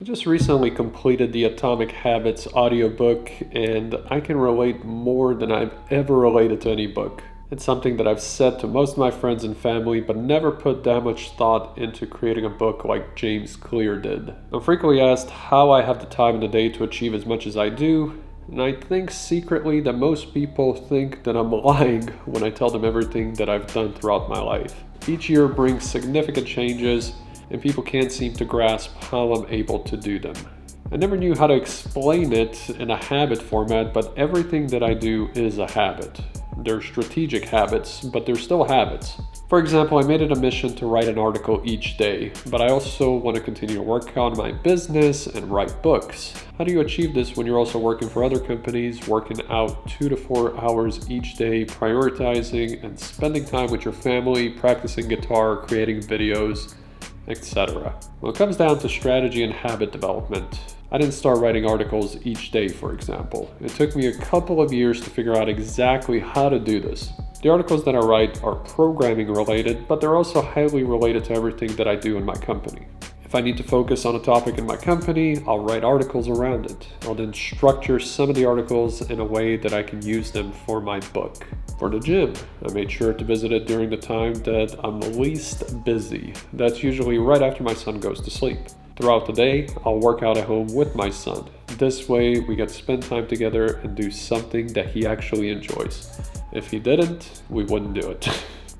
I just recently completed the Atomic Habits audiobook, and I can relate more than I've ever related to any book. It's something that I've said to most of my friends and family, but never put that much thought into creating a book like James Clear did. I'm frequently asked how I have the time in the day to achieve as much as I do, and I think secretly that most people think that I'm lying when I tell them everything that I've done throughout my life. Each year brings significant changes, and people can't seem to grasp how I'm able to do them. I never knew how to explain it in a habit format, but everything that I do is a habit. They're strategic habits, but they're still habits. For example, I made it a mission to write an article each day, but I also want to continue to work on my business and write books. How do you achieve this when you're also working for other companies, working out 2 to 4 hours each day, prioritizing and spending time with your family, practicing guitar, creating videos, etc.? Well, it comes down to strategy and habit development. I didn't start writing articles each day, for example. It took me a couple of years to figure out exactly how to do this. The articles that I write are programming related, but they're also highly related to everything that I do in my company. If I need to focus on a topic in my company, I'll write articles around it. I'll then structure some of the articles in a way that I can use them for my book. For the gym, I made sure to visit it during the time that I'm least busy. That's usually right after my son goes to sleep. Throughout the day, I'll work out at home with my son. This way, we get to spend time together and do something that he actually enjoys. If he didn't, we wouldn't do it.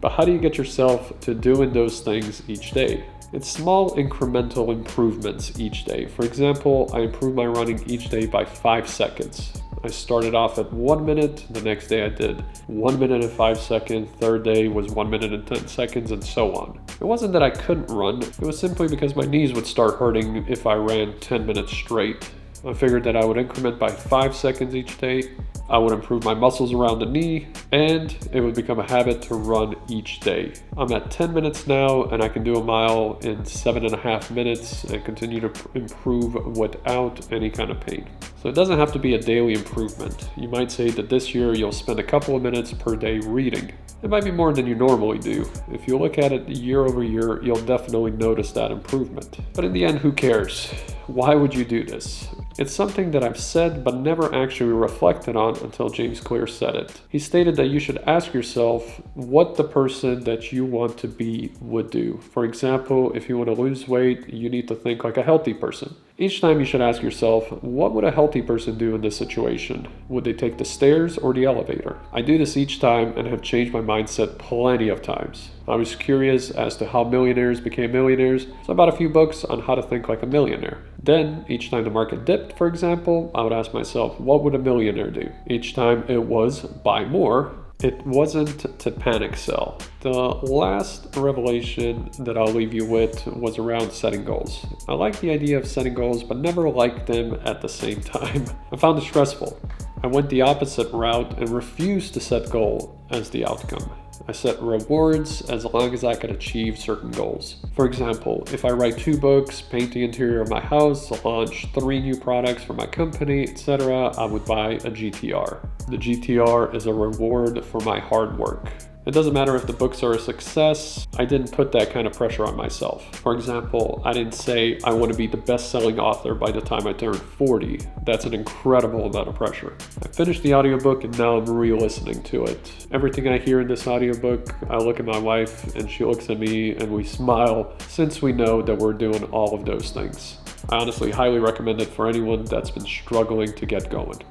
But how do you get yourself to doing those things each day? It's small incremental improvements each day. For example, I improve my running each day by 5 seconds. I started off at 1 minute, the next day I did 1 minute and 5 seconds, third day was 1 minute and 10 seconds, and so on. It wasn't that I couldn't run, it was simply because my knees would start hurting if I ran 10 minutes straight. I figured that I would increment by 5 seconds each day, I would improve my muscles around the knee, and it would become a habit to run each day. I'm at 10 minutes now, and I can do a mile in 7.5 minutes and continue to improve without any kind of pain. So it doesn't have to be a daily improvement. You might say that this year you'll spend a couple of minutes per day reading. It might be more than you normally do. If you look at it year over year, you'll definitely notice that improvement. But in the end, who cares? Why would you do this? It's something that I've said but never actually reflected on until James Clear said it. He stated that you should ask yourself what the person that you want to be would do. For example, if you want to lose weight, you need to think like a healthy person. Each time you should ask yourself, what would a healthy person do in this situation? Would they take the stairs or the elevator? I do this each time and have changed my mindset plenty of times. I was curious as to how millionaires became millionaires, so I bought a few books on how to think like a millionaire. Then, each time the market dipped, for example, I would ask myself, what would a millionaire do? Each time it was buy more. It wasn't to panic sell. The last revelation that I'll leave you with was around setting goals. I like the idea of setting goals, but never liked them at the same time. I found it stressful. I went the opposite route and refused to set goal as the outcome. I set rewards as long as I could achieve certain goals. For example, if I write 2 books, paint the interior of my house, launch 3 new products for my company, etc., I would buy a GTR. The GTR is a reward for my hard work. It doesn't matter if the books are a success, I didn't put that kind of pressure on myself. For example, I didn't say I want to be the best-selling author by the time I turn 40. That's an incredible amount of pressure. I finished the audiobook and now I'm re-listening to it. Everything I hear in this audiobook, I look at my wife and she looks at me and we smile since we know that we're doing all of those things. I honestly highly recommend it for anyone that's been struggling to get going.